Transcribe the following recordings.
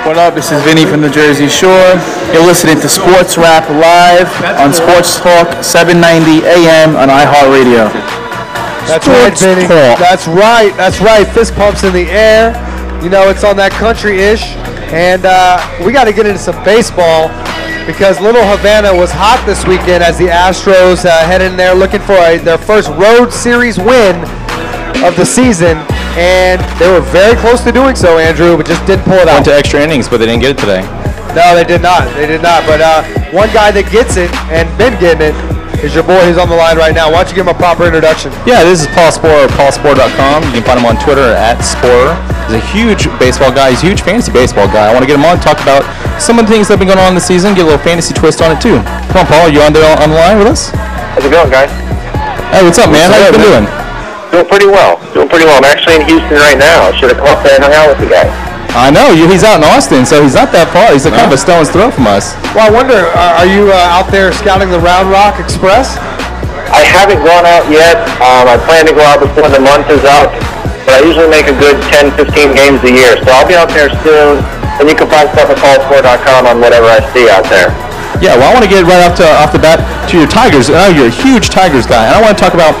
What up? This is Vinny from the Jersey Shore. You're listening to Sports Rapp Live on Sports Talk 790 AM on iHeartRadio. That's right, Vinny. That's right. That's right. Fist pumps in the air. You know, it's on that country-ish. And we got to get into some baseball because Little Havana was hot this weekend as the Astros head in there looking for their first road series win of the season. And they were very close to doing so, Andrew, but just didn't pull it out. Went to extra innings, but they didn't get it today. No, they did not. They did not. But one guy that gets it and been getting it is your boy who's on the line right now. Why don't you give him a proper introduction? Yeah, this is Paul Sporer, paulsporer.com. You can find him on Twitter at Sporer. He's a huge baseball guy. He's a huge fantasy baseball guy. I want to get him on, talk about some of the things that have been going on this season, get a little fantasy twist on it, too. Come on, Paul. You on the line with us? How's it going, guys? Hey, what's up, man? How you been doing? Doing pretty well. I'm actually in Houston right now. Should have come up there and hung out with you guys. I know. He's out in Austin, so he's not that far. He's kind of a stone's throw from us. Well, I wonder, are you out there scouting the Round Rock Express? I haven't gone out yet. I plan to go out before the month is up, but I usually make a good 10, 15 games a year. So I'll be out there soon, and you can find stuff at callsport.com on whatever I see out there. Yeah, well, I want to get right off the bat to your Tigers. I know you're a huge Tigers guy, and I want to talk about,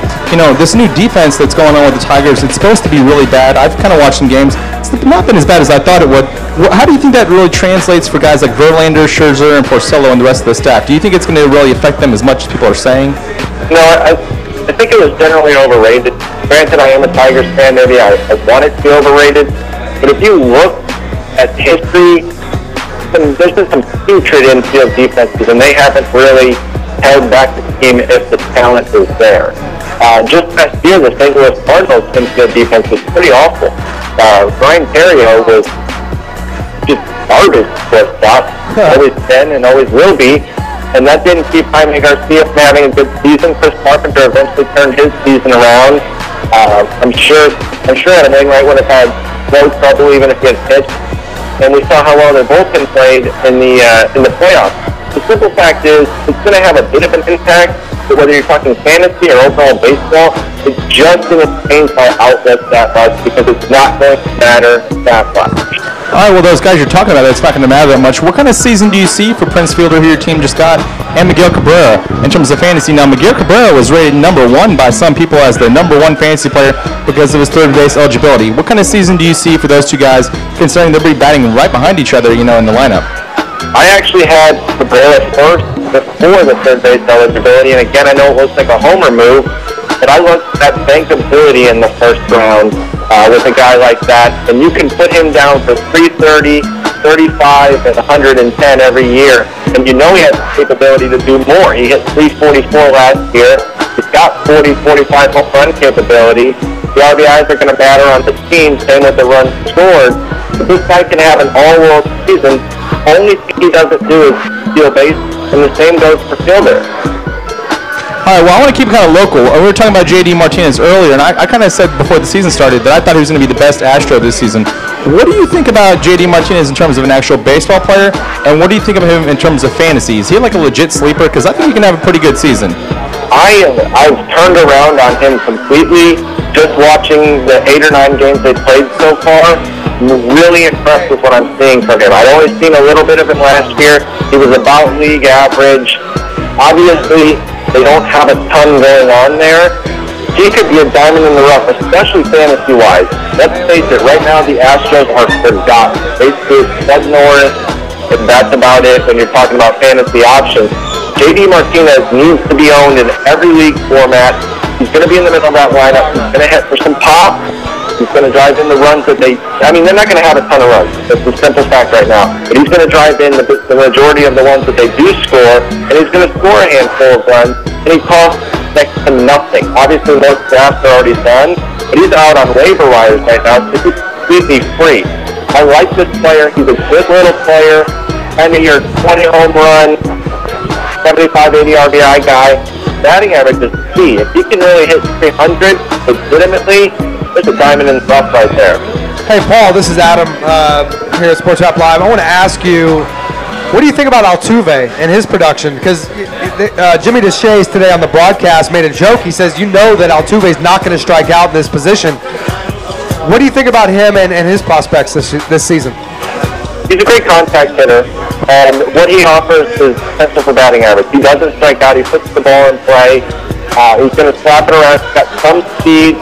this new defense that's going on with the Tigers. It's supposed to be really bad. I've kind of watched some games. It's not been as bad as I thought it would. How do you think that really translates for guys like Verlander, Scherzer, and Porcello and the rest of the staff? Do you think it's going to really affect them as much as people are saying? No, I think it was generally overrated. Granted, I am a Tigers fan. Maybe I want it to be overrated. But if you look at history, there's been some putrid infield defenses, and they haven't really held back the team if the talent is there. Just last year, the St. Louis Cardinals infield defense was pretty awful. Brian Terrio was just garbage for a spot, always been and always will be, and that didn't keep Jaime Garcia from having a good season. Chris Carpenter eventually turned his season around. I'm sure Adam Wainwright would have had no trouble even if he had pitched. And we saw how well their bullpen played in the playoffs. The simple fact is, it's going to have a bit of an impact, but whether you're talking fantasy or overall baseball, it's just going to change my outlook that much because it's not going to matter that much. All right, well, those guys you're talking about, it's not going to matter that much. What kind of season do you see for Prince Fielder, who your team just got, and Miguel Cabrera in terms of fantasy? Now, Miguel Cabrera was rated #1 by some people as the #1 fantasy player because of his third base eligibility. What kind of season do you see for those two guys, considering they'll be batting right behind each other, in the lineup? I actually had Cabrera first before the third base eligibility, and again, I know it looks like a homer move, but I looked at bankability in the first round with a guy like that, and you can put him down for 330, 35, and 110 every year, and you know he has the capability to do more. He hit 344 last year. He's got 40, 45 home run capability. The RBIs are going to matter on the team, same with the runs scored. But this guy can have an all-world season. Only thing he doesn't do is steal base, and the same goes for Fielder. All right, well, I want to keep it kind of local. We were talking about J.D. Martinez earlier, and I kind of said before the season started that I thought he was going to be the best Astro this season. What do you think about J.D. Martinez in terms of an actual baseball player, and what do you think of him in terms of fantasy? Is he like a legit sleeper? Because I think he can have a pretty good season. I've turned around on him completely. Just watching the 8 or 9 games they played so far, I'm really impressed with what I'm seeing from him. I'd only seen a little bit of him last year. He was about league average. Obviously, they don't have a ton going on there. He could be a diamond in the rough, especially fantasy-wise. Let's face it, right now the Astros are forgotten. Basically, it's Bud Norris, and that's about it when you're talking about fantasy options. J.D. Martinez needs to be owned in every league format. He's going to be in the middle of that lineup. He's going to hit for some pop. He's going to drive in the runs that they're not going to have a ton of runs. That's the simple fact right now. But he's going to drive in the majority of the ones that they do score, and he's going to score a handful of runs, and he costs next to nothing. Obviously, most drafts are already done, but he's out on waiver wires right now, so he's completely free. I like this player. He's a good little player, kind of your 20 home run, 75, 80 RBI guy. Batting average is key. If he can really hit 300 legitimately, there's a diamond in the rough right there. Hey, Paul, this is Adam here at Sports Rapp Live. I want to ask you, what do you think about Altuve and his production? Because Jimmy Deshays today on the broadcast made a joke. He says, you know that Altuve's not going to strike out in this position. What do you think about him and his prospects this season? he's a great contact hitter, and what he offers is potential for batting average. He doesn't strike out. He puts the ball in play. He's going to slap it around. He's got some speed.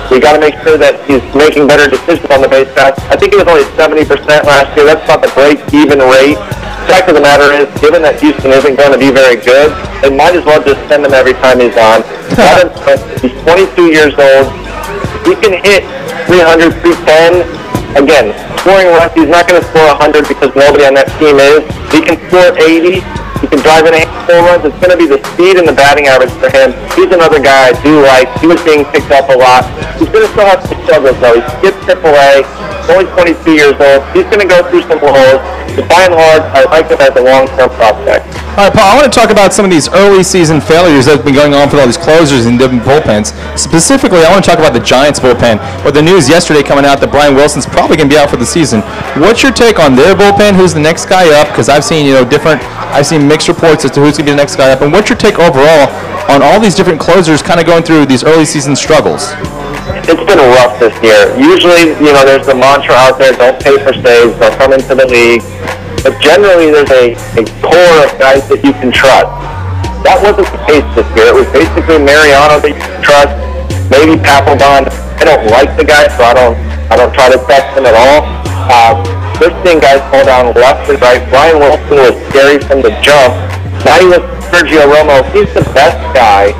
We got to make sure that he's making better decisions on the base pass. I think he was only 70% last year. That's not the break-even rate. The fact of the matter is, given that Houston isn't going to be very good, they might as well just send him every time he's on. He's 22 years old. He can hit 300, 310. Again, scoring runs, he's not going to score 100 because nobody on that team is. He can score 80. He can drive in 84 runs. It's going to be the speed and the batting average for him. He's another guy I do like. He was being picked up a lot. He's going to still have some struggles, though. He skipped AAA. He's only 22 years old. He's going to go through some lows. But by and large, I like him as a long-term prospect. All right, Paul, I want to talk about some of these early season failures that have been going on for all these closers in different bullpens. Specifically, I want to talk about the Giants bullpen, with the news yesterday coming out that Brian Wilson's probably going to be out for the season. What's your take on their bullpen? Who's the next guy up? Because I've seen, I've seen mixed reports as to who's going to be the next guy up. And what's your take overall on all these different closers kind of going through these early season struggles? It's been rough this year. Usually, there's the mantra out there, don't pay for saves, they'll come into the league. But generally, there's a core of guys that you can trust. That wasn't the case this year. It was basically Mariano that you can trust, maybe Papelbon. I don't like the guy, so I don't try to trust him at all. We're seeing guys fall down left and right. Brian Wilson was scary from the jump. Now he was Sergio Romo. He's the best guy.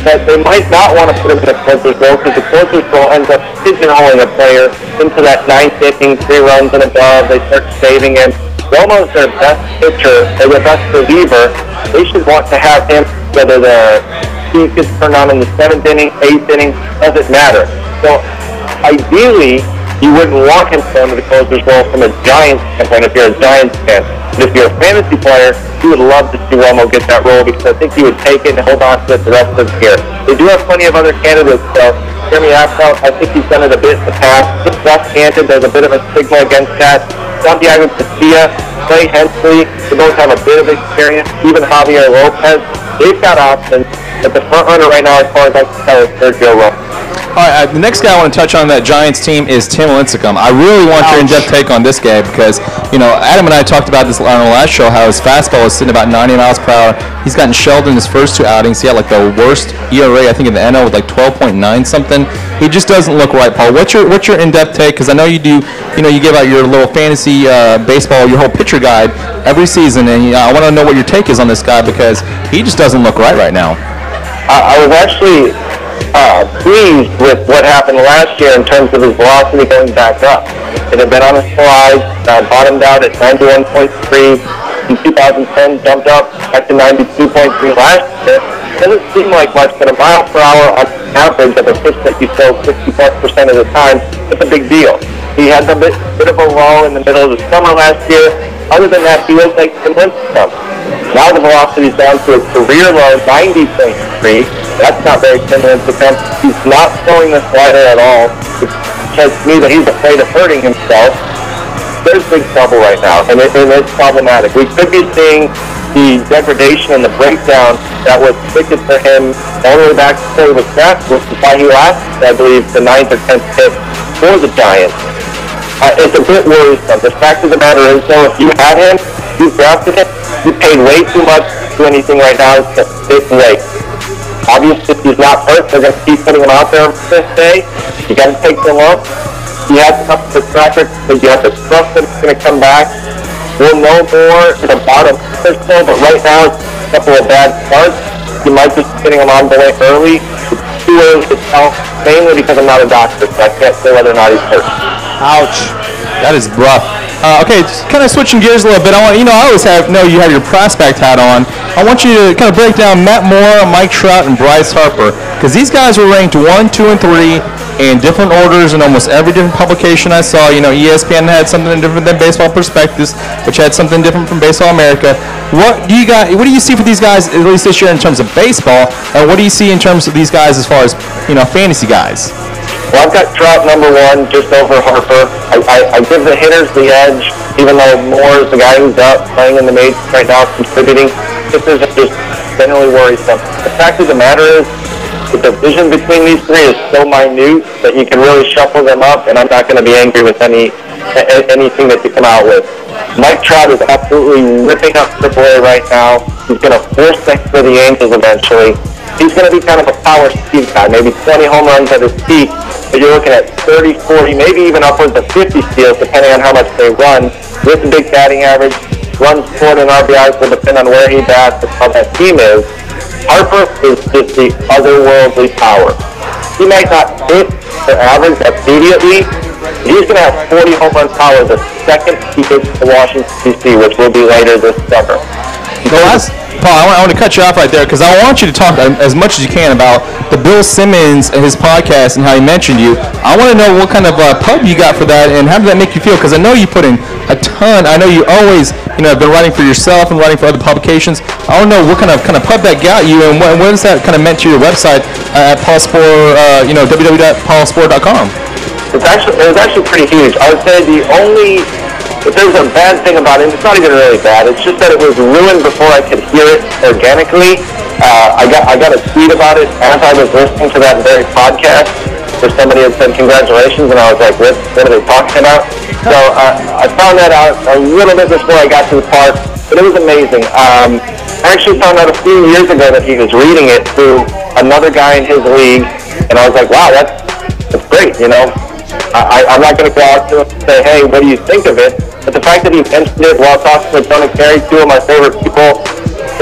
But they might not want to put him in the closer's role because the closer's role ends up pigeonholing a player into that ninth inning, 3 runs and above. They start saving him. Romo's their best pitcher, or their best reliever. They should want to have him, whether he gets turned on in the 7th inning, 8th inning, doesn't matter. So ideally, you wouldn't want him to go into the closer's role from a Giants standpoint if you're a Giants fan. But if you're a fantasy player, you would love to see Romo get that role because I think he would take it and hold on to it the rest of the year. They do have plenty of other candidates, though. Jeremy Aftel, I think he's done it a bit in the past. He's left-handed. There's a bit of a stigma against that. Santiago Casilla, Clay Hensley, they both have a bit of experience. Even Javier Lopez, they've got options. But the front runner right now, as far as I can tell, is Sergio Romo. All right, the next guy I want to touch on that Giants team is Tim Lincecum. I really want your in-depth take on this guy because, Adam and I talked about this on our last show, how his fastball is sitting about 90 miles per hour. He's gotten shelled in his first 2 outings. He had the worst ERA, I think, in the NL with 12.9 something. He just doesn't look right, Paul. What's your in-depth take? Because I know you do, you give out your little fantasy baseball, your whole pitcher guide every season, and I want to know what your take is on this guy because he just doesn't look right now. I was actually pleased with what happened last year in terms of his velocity going back up. It had been on a slide, bottomed out at 91.3 in 2010, jumped up back to 92.3 last year. It doesn't seem like much, but a mile per hour on average of a pitch that you throw 60+% of the time, it's a big deal. He had a bit of a lull in the middle of the summer last year. Other than that, he was like Tim Lincecum. Now the velocity is down to a career low, 90.3. That's not very similar to Lincecum. He's not throwing the slider at all, which says to me that he's afraid of hurting himself. There's big trouble right now, and it's problematic. We could be seeing the degradation and the breakdown that was predicted for him all the way back to he was drafted, which is why he lasted, I believe, the 9th or 10th pick for the Giants. It's a bit worrisome. The fact of the matter is, though, if you had him, you drafted him, you paid way too much to do anything right now to sit and wait. Obviously, if he's not hurt, they're going to keep putting him out there on the 5th day. You got to take the lump. He has enough of the track record, but you have to trust that he's going to come back. We'll know more in about a month or so, but right now it's a couple of bad starts. You might just be getting him on the way early. It's too early to tell, mainly because I'm not a doctor, so I can't say whether or not he's hurt. Ouch. That is rough. Okay, just kind of switching gears a little bit. I always know you have your prospect hat on. I want you to kind of break down Matt Moore, Mike Trout, and Bryce Harper, because these guys were ranked 1, 2, and 3 in different orders in almost every different publication I saw. ESPN had something different than Baseball Prospectus, which had something different from Baseball America. What do you see for these guys, at least this year, in terms of baseball, and what do you see in terms of these guys as far as fantasy guys? Well, I've got Trout number 1, just over Harper. I give the hitters the edge, even though Moore is the guy who's up playing in the majors right now, contributing. Hitters are just generally worrisome. The fact of the matter is, the division between these 3 is so minute that you can really shuffle them up, and I'm not going to be angry with any anything that you come out with. Mike Trout is absolutely ripping up AAA right now. He's going to force things for the Angels eventually. He's going to be kind of a power speed guy, maybe 20 home runs at his peak, but you're looking at 30, 40, maybe even upwards of 50 steals, depending on how much they run, with a big batting average. Runs scored and RBIs will depend on where he bats and how that team is. Harper is just the otherworldly power. He might not hit the average immediately. He's going to have 40 home run power the second he gets to Washington, D.C., which will be later this summer. Paul, I want to cut you off right there because I want you to talk as much as you can about the Bill Simmons and his podcast and how he mentioned you. I want to know what kind of pub you got for that and how did that make you feel? Because I know you put in a ton. I know you always, have been writing for yourself and writing for other publications. I want to know what kind of pub that got you and what has that kind of meant to your website at Paul Sporer, www.paulsporer.com. It was actually pretty huge. I would say if there's a bad thing about it, it's not even really bad. It's just that it was ruined before I could hear it organically. I got a tweet about it as I was listening to that very podcast where somebody had said congratulations, and I was like, what are they talking about? So I found that out a little bit before I got to the park, but it was amazing. I actually found out a few years ago that he was reading it through another guy in his league, and I was like, wow, that's great, I'm not going to go out to him and say, hey, what do you think of it? But the fact that he mentioned it while talking with Tony Carey, two of my favorite people,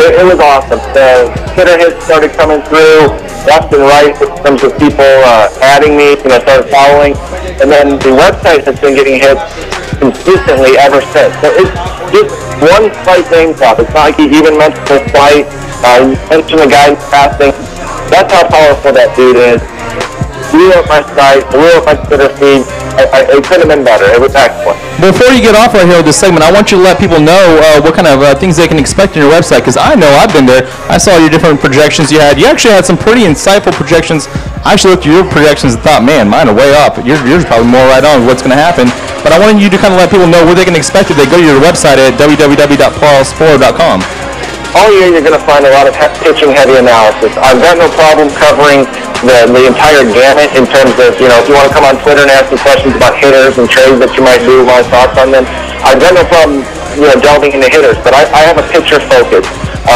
it was awesome. The Twitter hits started coming through left and right in terms of people adding me, started following. And then the website has been getting hits consistently ever since. So it's just one slight name drop. It's not like he even mentioned the site. You mentioned the guy passing. That's how powerful that dude is. Blew up my site, blew up my Twitter feed. It could have been better. It was excellent. Before you get off right here with this segment, I want you to let people know what kind of things they can expect in your website, because I know I've been there. I saw your different projections you had. You actually had some pretty insightful projections. I actually looked at your projections and thought, man, mine are way up. Yours are probably more right on with what's going to happen. But I wanted you to kind of let people know what they can expect if they go to your website at www.paulsporer.com. All year you're going to find a lot of pitching-heavy analysis. I've got no problem covering the entire gamut in terms of, if you want to come on Twitter and ask me questions about hitters and trades that you might do, my thoughts on them. I've got no problem, delving into hitters, but I have a pitcher focus.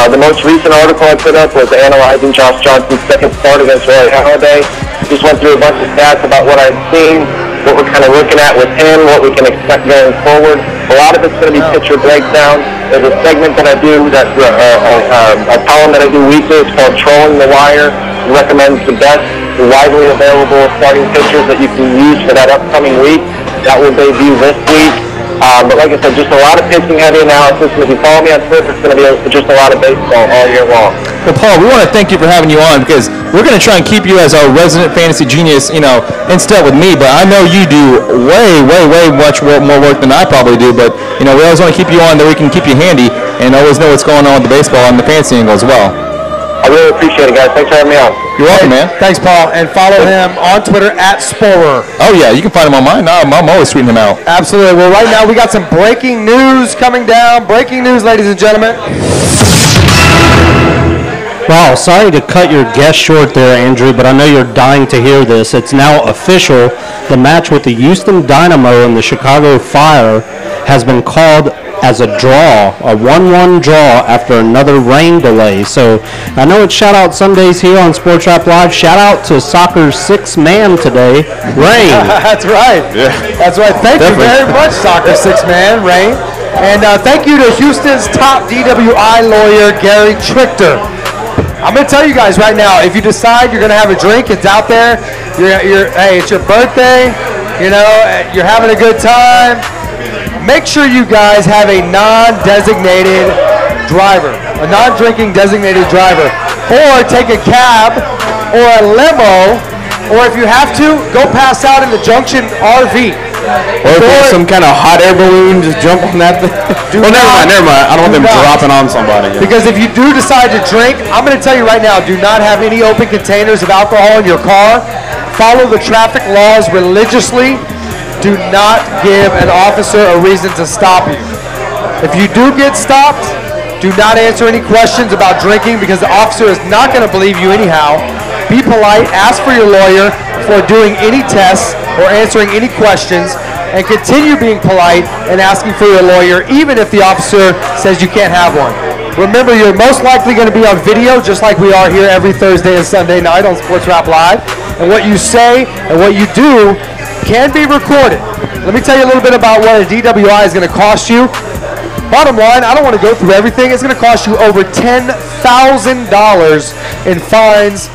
The most recent article I put up was analyzing Josh Johnson's second start against Roy Halladay. Just went through a bunch of stats about what I've seen, what we're kind of looking at with him, what we can expect going forward. A lot of it's going to be pitcher breakdown. There's a segment that I do, a column that I do weekly. It's called Trolling the Wire. It recommends the best, widely available starting pitchers that you can use for that upcoming week. That will debut this week. But like I said, just a lot of pitching-heavy analysis. And if you follow me on Twitter, it's going to be just a lot of baseball all year long. Well, Paul, we want to thank you for having you on because we're going to try and keep you as our resident fantasy genius, in step with me. But I know you do way much more work than I probably do. But, we always want to keep you on that we can keep you handy and always know what's going on with the baseball and the fantasy angle as well. I really appreciate it, guys. Thanks for having me on. You're welcome, man. Thanks, Paul. And follow him on Twitter at Sporer. Oh, yeah. You can find him on mine. I'm always tweeting him out. Absolutely. Well, right now we got some breaking news coming down. Breaking news, ladies and gentlemen. Wow, sorry to cut your guest short there, Andrew, but I know you're dying to hear this. It's now official. The match with the Houston Dynamo and the Chicago Fire has been called as a draw, a 1-1 draw after another rain delay. So I know it's Shout Out Sundays here on Sports Rap Live. Shout out to soccer's sixth man today, Rain. That's right. Yeah. That's right. Thank you very much, soccer sixth man, Rain. And thank you to Houston's top DWI lawyer, Gary Trichter. I'm going to tell you guys right now, if you decide you're going to have a drink, it's out there. Hey, it's your birthday. You're having a good time. Make sure you guys have a non-designated driver, a non-drinking designated driver, or take a cab or a limo, or if you have to, go pass out in the Junction RV. Or if there's some kind of hot air balloon, just jump on that thing. Never mind. I don't want them dropping on somebody. Because if you do decide to drink, I'm going to tell you right now, do not have any open containers of alcohol in your car. Follow the traffic laws religiously. Do not give an officer a reason to stop you. If you do get stopped, do not answer any questions about drinking because the officer is not going to believe you anyhow. Be polite, ask for your lawyer before doing any tests or answering any questions, and continue being polite and asking for your lawyer, even if the officer says you can't have one. Remember, you're most likely going to be on video, just like we are here every Thursday and Sunday night on Sports Rap Live. And what you say and what you do can be recorded. Let me tell you a little bit about what a DWI is going to cost you. Bottom line, I don't want to go through everything. It's going to cost you over $10,000 in fines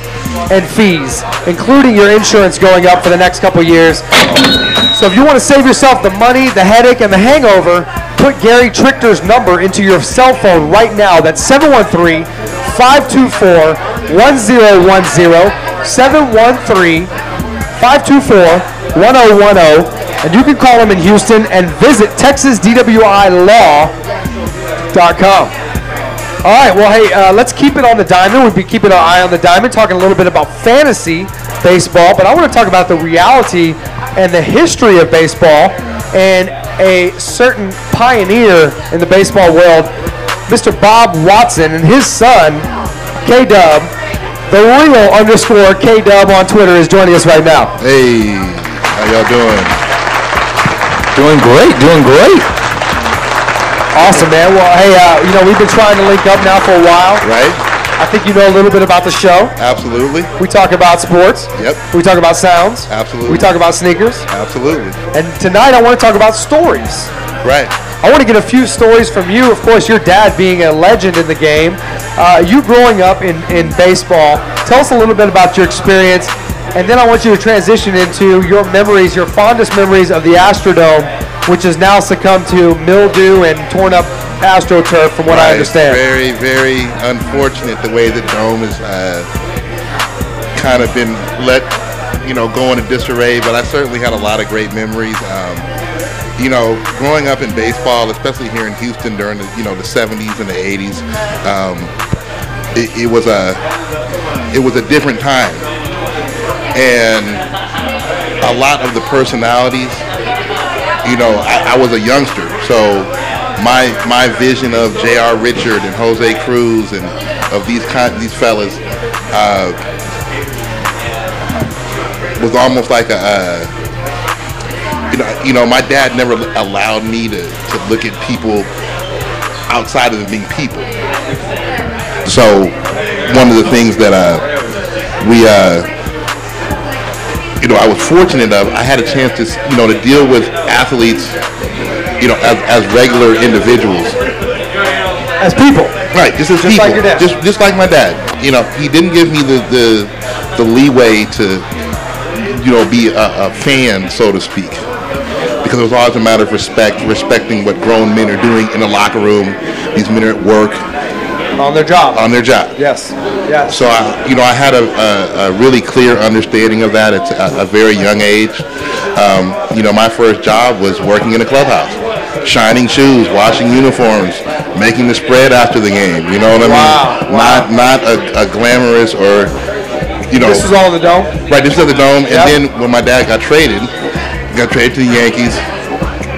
and fees, including your insurance going up for the next couple years. So if you want to save yourself the money, the headache, and the hangover, put Gary Trichter's number into your cell phone right now. That's 713-524-1010, 713-524-1010, and you can call him in Houston and visit TexasDWILaw.com. All right, well, hey, let's keep it on the diamond. We'll be keeping our eye on the diamond, talking a little bit about fantasy baseball, but I want to talk about the reality and the history of baseball and a certain pioneer in the baseball world, Mr. Bob Watson, and his son, K-Dub, the real _ K-Dub on Twitter, is joining us right now. Hey, how y'all doing? Doing great, doing great. Awesome, man. Well, hey, we've been trying to link up now for a while. Right? I think you know a little bit about the show. Absolutely. We talk about sports. Yep. We talk about sounds. Absolutely. We talk about sneakers. Absolutely. And tonight I want to talk about stories. Right. I want to get a few stories from you. Of course, your dad being a legend in the game. You growing up in baseball. Tell us a little bit about your experience. And then I want you to transition into your memories, your fondest memories of the Astrodome, which has now succumbed to mildew and torn up AstroTurf, from what I understand. Very, very unfortunate the way the dome has kind of been let, go into disarray. But I certainly had a lot of great memories. Growing up in baseball, especially here in Houston during the 70s and the 80s, it was a different time, and a lot of the personalities. I was a youngster, so my vision of J.R. Richard and Jose Cruz and of these fellas was almost like my dad never allowed me to look at people outside of them being people. So one of the things that I was fortunate of, I had a chance to deal with athletes, as regular individuals, as people, right? Just as people, like your dad. just like my dad. He didn't give me the leeway to, be a fan, so to speak, because it was always a matter of respecting what grown men are doing in the locker room. These men are at work. On their job. Yes. So I had a really clear understanding of that at a very young age. My first job was working in a clubhouse, shining shoes, washing uniforms, making the spread after the game. You know what I mean? Wow. Not a glamorous or This was all in the dome. Right. This was at the dome, Yep. and then when my dad got traded to the Yankees.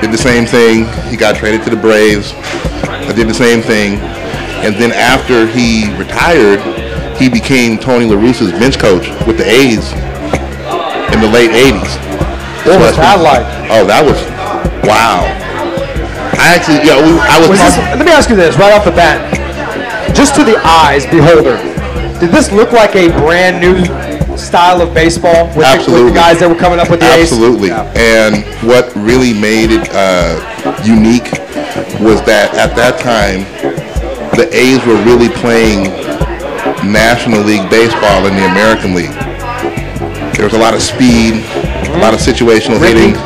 Did the same thing. He got traded to the Braves. I did the same thing. And then after he retired, he became Tony La Russa's bench coach with the A's in the late 80s. What was that like? Oh, that was, wow. I actually, let me ask you this right off the bat. Just to the eyes, beholder, did this look like a brand new style of baseball with the guys that were coming up with the A's? Absolutely. Yeah. And what really made it unique was that at that time, the A's were really playing National League baseball in the American League. There was a lot of speed, a lot of situational hitting.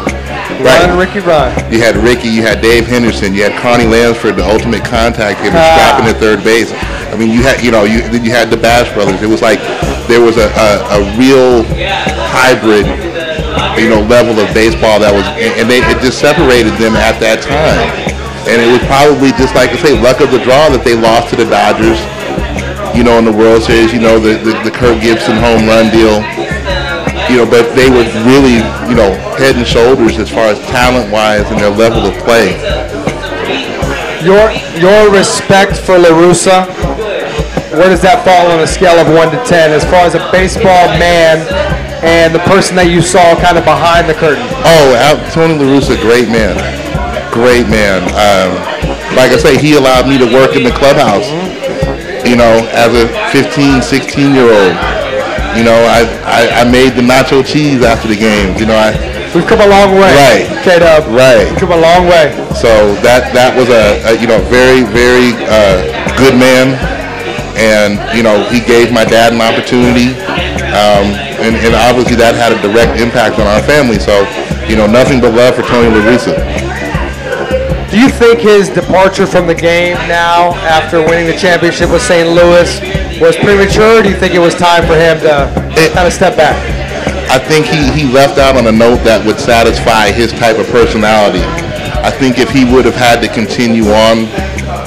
Ricky Run. You had Ricky, you had Dave Henderson, you had Connie Lansford, the ultimate contact hitter, strapping at third base. I mean, you had you had the Bash brothers. It was like there was a real hybrid, level of baseball that was, and it just separated them at that time. And it was probably just like I say, luck of the draw that they lost to the Dodgers, in the World Series. The Kirk Gibson home run deal. But they were really, head and shoulders as far as talent-wise and their level of play. Your respect for La Russa, where does that fall on a scale of 1 to 10 as far as a baseball man and the person that you saw kind of behind the curtain? Oh, Tony La Russa, great man. Great man. Like I say, he allowed me to work in the clubhouse, you know, as a 15, 16-year-old. You know, I made the nacho cheese after the games. You know, we've come a long way. Right. K-Dub. Right. We've come a long way. So that was a you know, very, very good man. And, you know, he gave my dad an opportunity. And obviously that had a direct impact on our family. So, you know, nothing but love for Tony La Russa. Do you think his departure from the game now, after winning the championship with St. Louis, was premature, or do you think it was time for him to kind of step back? I think he left out on a note that would satisfy his type of personality. I think if he would have had to continue on,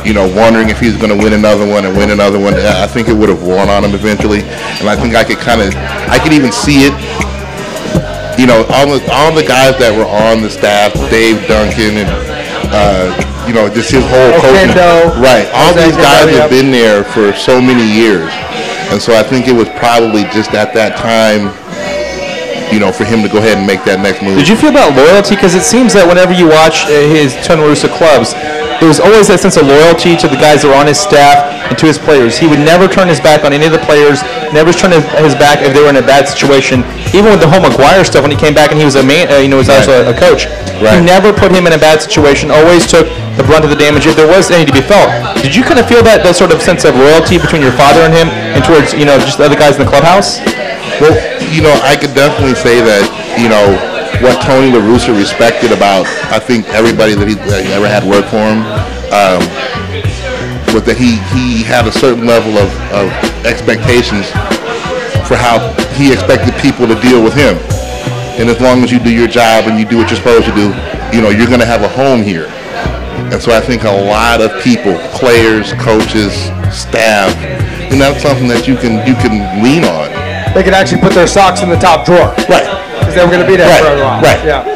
you know, wondering if he's going to win another one, I think it would have worn on him eventually. And I think I could even see it. You know, all the guys that were on the staff, Dave Duncan and you know, just his whole coaching. Right. All these guys have been there for so many years. And so I think it was probably just at that time, you know, for him to go ahead and make that next move. Did you feel about loyalty? Because it seems that whenever you watch his Tony La Russa clubs, there was always that sense of loyalty to the guys that were on his staff and to his players. He would never turn his back on any of the players, never turn his back if they were in a bad situation. Even with the whole McGuire stuff, when he came back and he was a man, you know, was also a coach. Right. He never put him in a bad situation, always took the brunt of the damage if there was any to be felt. Did you kind of feel that sort of sense of loyalty between your father and him and towards, you know, just the other guys in the clubhouse? Well, you know, I could definitely say that, you know, what Tony La Russa respected about, I think, everybody that he ever had work for him, was that he had a certain level of expectations for how he expected people to deal with him. And as long as you do your job and you do what you're supposed to do, you know, you're going to have a home here. And so I think a lot of people, players, coaches, staff, and that's something that you can lean on. They could actually put their socks in the top drawer. Right. Because they were going to be there for a while. Right. Yeah.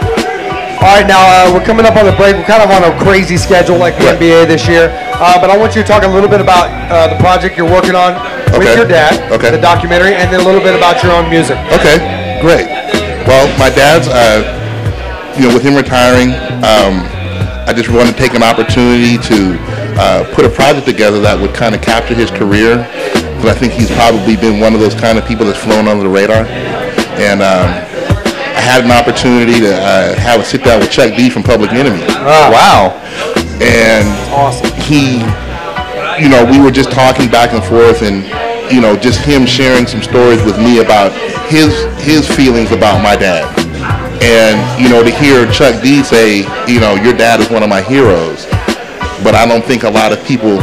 All right, now we're coming up on the break. We're kind of on a crazy schedule like the NBA this year. But I want you to talk a little bit about the project you're working on with your dad, the documentary, and then a little bit about your own music. Okay, great. Well, my dad's, you know, with him retiring, I just wanted to take an opportunity to put a project together that would kind of capture his career. Because I think he's probably been one of those kind of people that's flown under the radar. And I had an opportunity to have a sit down with Chuck D from Public Enemy. Wow. And awesome. He, you know, we were just talking back and forth, and, you know, just him sharing some stories with me about his feelings about my dad. And, you know, to hear Chuck D say, you know, your dad is one of my heroes. But I don't think a lot of people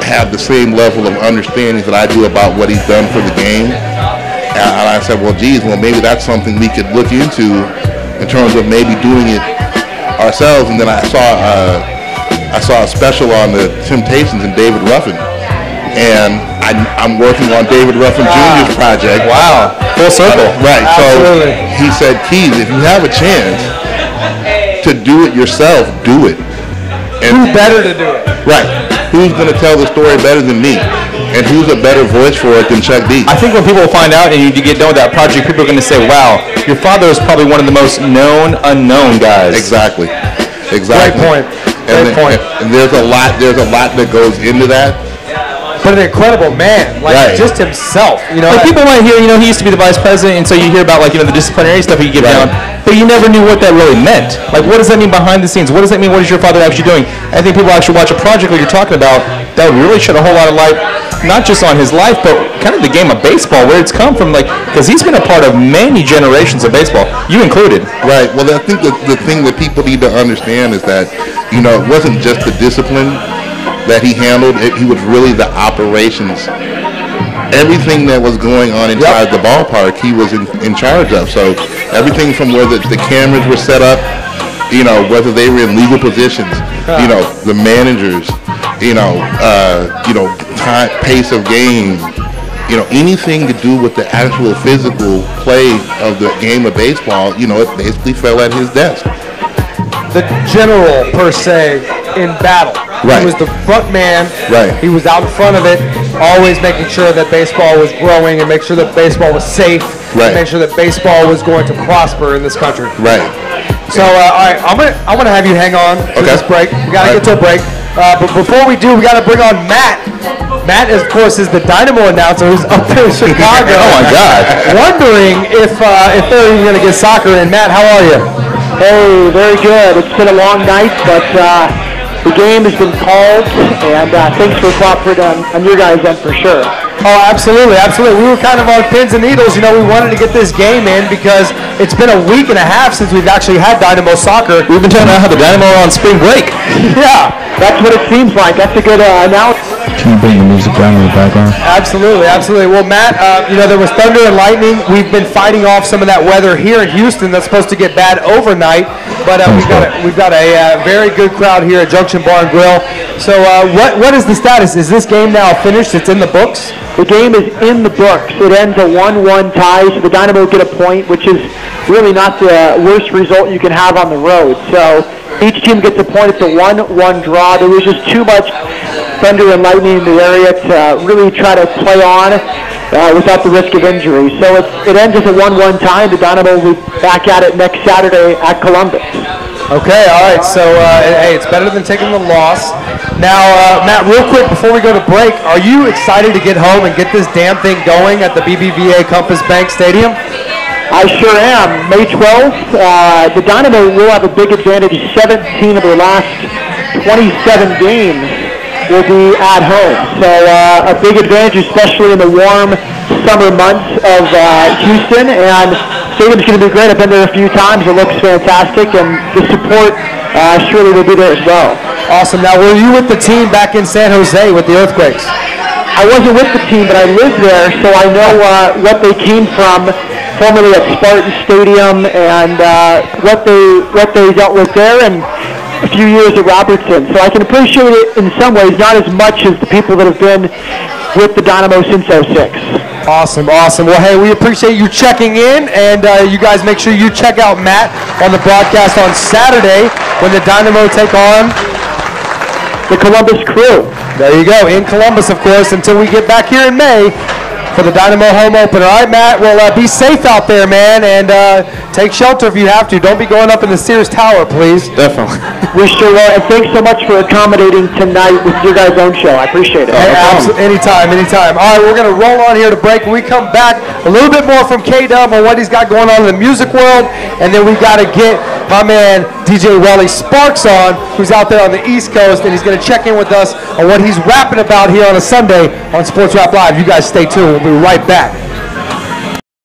have the same level of understanding that I do about what he's done for the game. And I said, well, geez, maybe that's something we could look into in terms of maybe doing it ourselves. And then I saw a special on the Temptations and David Ruffin. And I'm working on David Ruffin Jr.'s project. Wow. Full circle. Right. Absolutely. So he said, Keith, if you have a chance to do it yourself, do it. And who's better to do it? Right. Who's going to tell the story better than me? And who's a better voice for it than Chuck D? I think when people find out and you get done with that project, people are going to say, wow, your father is probably one of the most known, unknown guys. Exactly. Great point. Great point. And there's a lot that goes into that. But an incredible man, like just himself. You know, like people might hear, you know, he used to be the vice president, and so you hear about, like, you know, the disciplinary stuff he get down, but you never knew what that really meant. Like, what does that mean behind the scenes? What does that mean? What is your father actually doing? I think people actually watch a project like you're talking about that would really shed a whole lot of light, not just on his life, but kind of the game of baseball, where it's come from, like, because he's been a part of many generations of baseball, you included. Right. Well, I think the thing that people need to understand is that, you know, it wasn't just the discipline that he handled, he was really the operations. Everything that was going on inside the ballpark, he was in charge of. So everything from where the cameras were set up, you know, whether they were in legal positions, you know, the managers, you know, time, pace of game, you know, anything to do with the actual physical play of the game of baseball, you know, it basically fell at his desk. The general, per se, in battle. Right. He was the front man. Right. He was out in front of it, always making sure that baseball was growing and make sure that baseball was safe. Right. And make sure that baseball was going to prosper in this country. Right. So, all right, I'm gonna have you hang on to this break. We gotta get to a break. But before we do, we gotta bring on Matt. Matt, of course, is the Dynamo announcer who's up there in Chicago. Oh my God! Wondering if they're even gonna get soccer in. Matt, how are you? Hey, very good. It's been a long night, but the game has been called, and thanks for cooperating on your guys' end for sure. Oh, absolutely, absolutely. We were kind of on pins and needles. You know, we wanted to get this game in because it's been a week and a half since we've actually had Dynamo soccer. We've been talking about how the Dynamo are on spring break. Yeah, that's what it seems like. That's a good announcement. Can you bring the music down in the background? Absolutely, absolutely. Well, Matt, you know, there was thunder and lightning. We've been fighting off some of that weather here in Houston that's supposed to get bad overnight, but we've got a very good crowd here at Junction Bar and Grill. So what is the status? Is this game now finished? It's in the books? The game is in the books. It ends a 1-1 tie, so the Dynamo get a point, which is really not the worst result you can have on the road. So each team gets a point. It's a 1-1 draw. There was just too much thunder and lightning in the area to really try to play on without the risk of injury. So it ends as a 1-1 tie. The Dynamo will be back at it next Saturday at Columbus. Okay, all right. So, hey, it's better than taking the loss. Now, Matt, real quick before we go to break, are you excited to get home and get this damn thing going at the BBVA Compass Bank Stadium? I sure am. May 12th, the Dynamo will have a big advantage. 17 of their last 27 games will be at home. So a big advantage, especially in the warm summer months of Houston. And stadium's going to be great. I've been there a few times. It looks fantastic, and the support surely will be there as well. Awesome. Now, were you with the team back in San Jose with the Earthquakes? I wasn't with the team, but I lived there, so I know what they came from, formerly at Spartan Stadium, and what they dealt with there, and a few years at Robertson. So I can appreciate it in some ways, not as much as the people that have been with the Dynamo since 06. Awesome, awesome. Well, hey, we appreciate you checking in, and you guys make sure you check out Matt on the broadcast on Saturday when the Dynamo take on the Columbus Crew. There you go, in Columbus, of course, until we get back here in May for the Dynamo home opener. All right, Matt, well, be safe out there, man, and take shelter if you have to. Don't be going up in the Sears Tower, please. Definitely. We sure will, and thanks so much for accommodating tonight with your guys' own show. I appreciate it. Hey, anytime, anytime. All right, we're going to roll on here to break. When we come back, a little bit more from K-Dub on what he's got going on in the music world, and then we got to get my man DJ Wally Sparks on, who's out there on the East Coast, and he's going to check in with us on what he's rapping about here on a Sunday on Sports Rap Live. You guys stay tuned. We'll be right back.